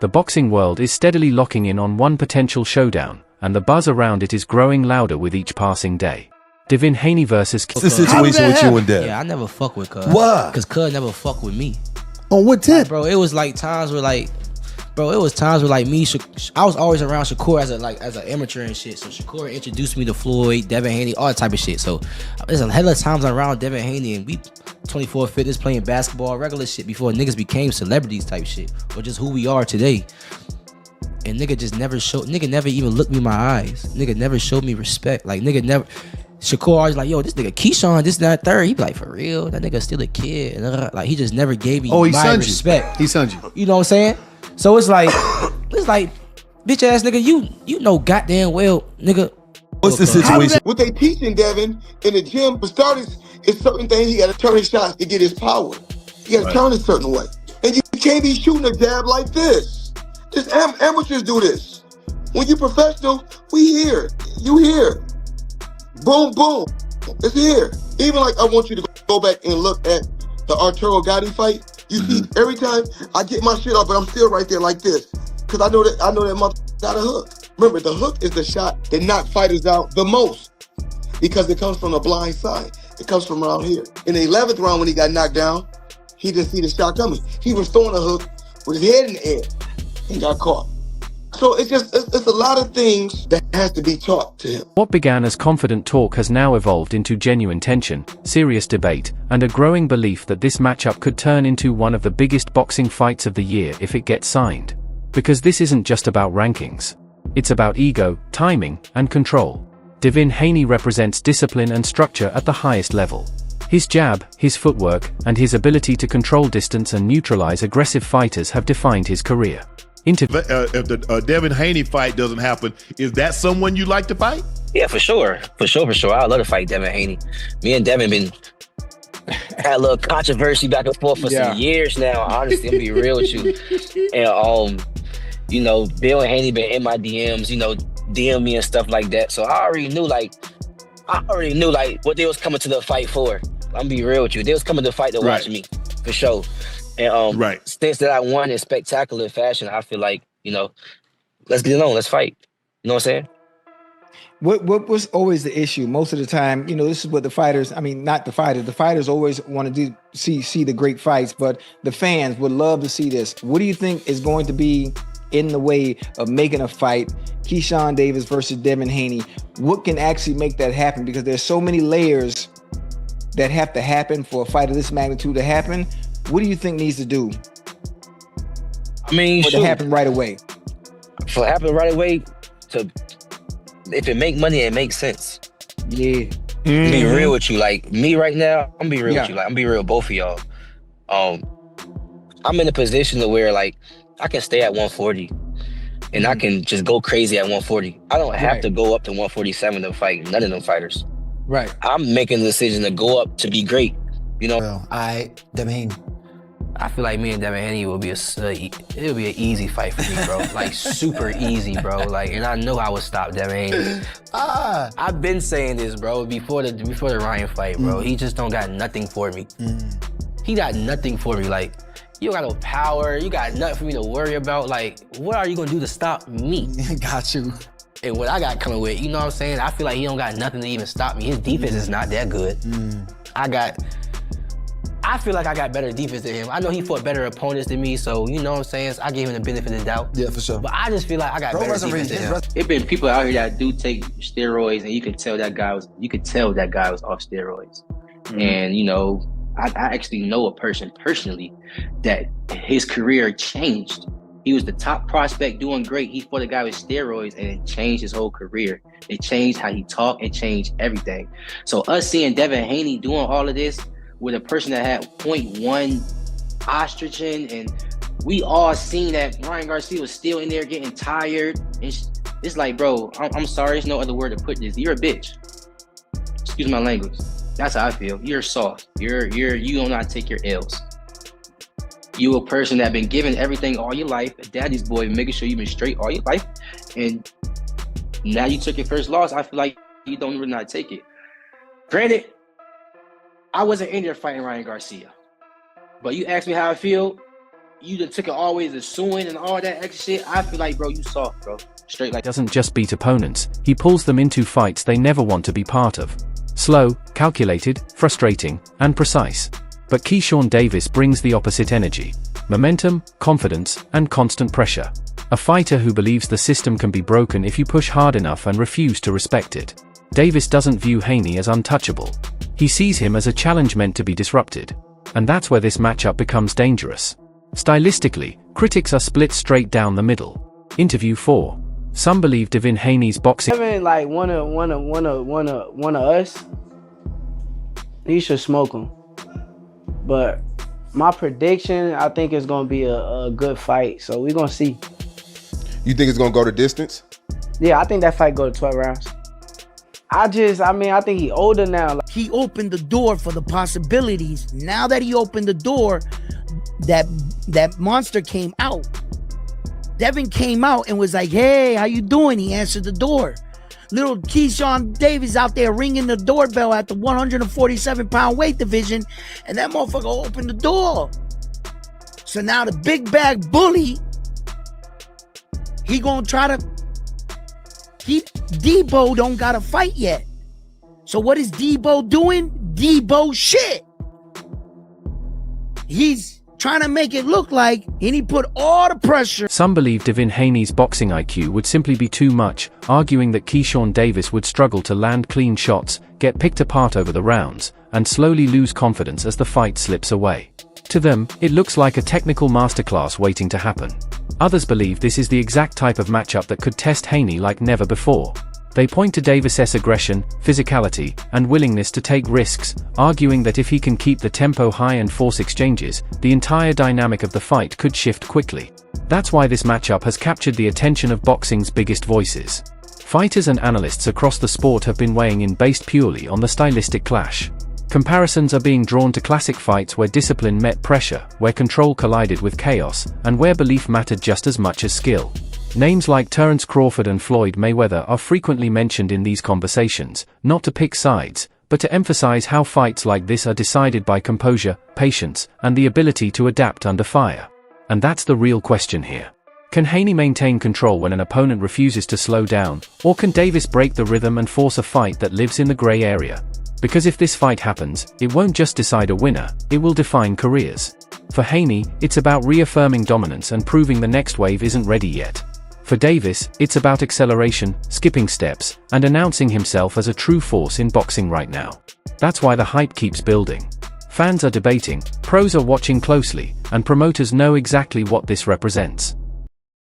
The boxing world is steadily locking in on one potential showdown, and the buzz around it is growing louder with each passing day. Devin Haney versus What's the situation with you and Dev? Yeah, I never fuck with Cuz. Why? Because Cuz never fuck with me. On what tip? Like, bro, it was like times where like, bro, it was times where like me, I was always around Shakur as an amateur and shit. So Shakur introduced me to Floyd, Devin Haney, all that type of shit. So there's a hell of times around Devin Haney and we 24 fitness playing basketball, regular shit before niggas became celebrities type shit, or just who we are today. And nigga just never nigga never even looked me in my eyes. Nigga never showed me respect. Like nigga never. Shakur always like, yo, this nigga Keyshawn, this, that, third. He be like, for real? That nigga still a kid. And like, he just never gave me my respect. He sunned you. You know what I'm saying? So it's like, bitch ass nigga, you know goddamn well, nigga. What's the situation? What they teaching Devin in the gym, for starters, is certain things he got to turn his shots to get his power. You got to turn a certain way. And you can't be shooting a jab like this. Just amateurs do this. When you professional, we here. You here. Boom, boom. It's here. Even like I want you to go back and look at the Arturo Gotti fight. You see, every time I get my shit off, but I'm still right there like this. Because I know that mother got a hook. Remember, the hook is the shot that knocks fighters out the most. Because it comes from the blind side. It comes from around here. In the 11th round when he got knocked down, he didn't see the shot coming. He was throwing a hook with his head in the air and got caught. So it's a lot of things that has to be taught to him. What began as confident talk has now evolved into genuine tension, serious debate, and a growing belief that this matchup could turn into one of the biggest boxing fights of the year if it gets signed. Because this isn't just about rankings. It's about ego, timing, and control. Devin Haney represents discipline and structure at the highest level. His jab, his footwork, and his ability to control distance and neutralize aggressive fighters have defined his career. If the Devin Haney fight doesn't happen, is that someone you like to fight? Yeah, for sure. I love to fight Devin Haney. Me and Devin been had a little controversy back and forth for some years now. Honestly, I'm be real with you. And you know, Bill and Haney been in my DMs, you know, DM me and stuff like that. So I already knew like what they was coming to the fight for. I'm be real with you. They was coming to fight to watch me, for sure. And since that I won in spectacular fashion, I feel like, you know, let's get it on, let's fight. You know what I'm saying? What was always the issue? Most of the time, you know, this is what the fighters, I mean, not the fighters. The fighters always want to see the great fights, but the fans would love to see this. What do you think is going to be in the way of making a fight, Keyshawn Davis versus Devin Haney? What can actually make that happen? Because there's so many layers that have to happen for a fight of this magnitude to happen. What do you think needs to do? I mean, for it to happen right away. For it to happen right away, if it make money, it makes sense. Yeah. Be real with you, like me right now. I'm be real with you, like I'm be real with both of y'all. I'm in a position to where like I can stay at 140, and I can just go crazy at 140. I don't have to go up to 147 to fight none of them fighters. Right. I'm making the decision to go up to be great. You know. Well, Devin Haney. I feel like me and Devin Haney will be it'll be an easy fight for me, bro. Like super easy, bro. Like, and I know I would stop Devin Haney. I've been saying this, bro, before the Ryan fight, bro. He just don't got nothing for me. He got nothing for me. Like, you don't got no power. You got nothing for me to worry about. Like, what are you gonna do to stop me? Got you. And what I got coming with, you know what I'm saying? I feel like he don't got nothing to even stop me. His defense is not that good. I feel like I got better defense than him. I know he fought better opponents than me, so you know what I'm saying? So I gave him the benefit of the doubt. Yeah, for sure. But I just feel like I got better defense than him. It been people out here that do take steroids, and you could tell that guy was off steroids. And you know, I actually know a person personally that his career changed. He was the top prospect doing great. He fought a guy with steroids and it changed his whole career. It changed how he talked. It changed everything. So us seeing Devin Haney doing all of this with a person that had 0.1 estrogen, and we all seen that Ryan Garcia was still in there getting tired. And it's like, bro, I'm sorry. There's no other word to put this. You're a bitch. Excuse my language. That's how I feel. You're soft. You do not take your L's. You a person that been given everything all your life, a daddy's boy, making sure you've been straight all your life, and now you took your first loss. I feel like you don't really not take it. Granted, I wasn't in there fighting Ryan Garcia, but you asked me how I feel. you done took it always as suing and all that extra shit. I feel like, bro, you soft, bro. Straight like. Doesn't just beat opponents, he pulls them into fights they never want to be part of. Slow, calculated, frustrating, and precise. But Keyshawn Davis brings the opposite energy. Momentum, confidence, and constant pressure. A fighter who believes the system can be broken if you push hard enough and refuse to respect it. Davis doesn't view Haney as untouchable. He sees him as a challenge meant to be disrupted. And that's where this matchup becomes dangerous. Stylistically, critics are split straight down the middle. Interview 4. Some believe Devin Haney's boxing. Devin, like one of us, he should smoke him. But my prediction, I think it's gonna be a good fight. So we're gonna see. You think it's gonna go the distance? Yeah, I think that fight go to 12 rounds. I think he older now. He opened the door for the possibilities. Now that he opened the door, that monster came out. Devin came out and was like, hey, how you doing? He answered the door. Little Keyshawn Davis out there ringing the doorbell at the 147-pound weight division, and that motherfucker opened the door. So now the big bag bully, he gonna try to... Debo don't got to fight yet. So what is Debo doing? Debo shit. He's trying to make it look like, and he put all the pressure. Some believe Devin Haney's boxing IQ would simply be too much, arguing that Keyshawn Davis would struggle to land clean shots, get picked apart over the rounds, and slowly lose confidence as the fight slips away. To them, it looks like a technical masterclass waiting to happen. Others believe this is the exact type of matchup that could test Haney like never before. They point to Davis's aggression, physicality, and willingness to take risks, arguing that if he can keep the tempo high and force exchanges, the entire dynamic of the fight could shift quickly. That's why this matchup has captured the attention of boxing's biggest voices. Fighters and analysts across the sport have been weighing in based purely on the stylistic clash. Comparisons are being drawn to classic fights where discipline met pressure, where control collided with chaos, and where belief mattered just as much as skill. Names like Terence Crawford and Floyd Mayweather are frequently mentioned in these conversations, not to pick sides, but to emphasize how fights like this are decided by composure, patience, and the ability to adapt under fire. And that's the real question here. Can Haney maintain control when an opponent refuses to slow down, or can Davis break the rhythm and force a fight that lives in the gray area? Because if this fight happens, it won't just decide a winner, it will define careers. For Haney, it's about reaffirming dominance and proving the next wave isn't ready yet. For Davis, it's about acceleration, skipping steps, and announcing himself as a true force in boxing right now. That's why the hype keeps building. Fans are debating, pros are watching closely, and promoters know exactly what this represents.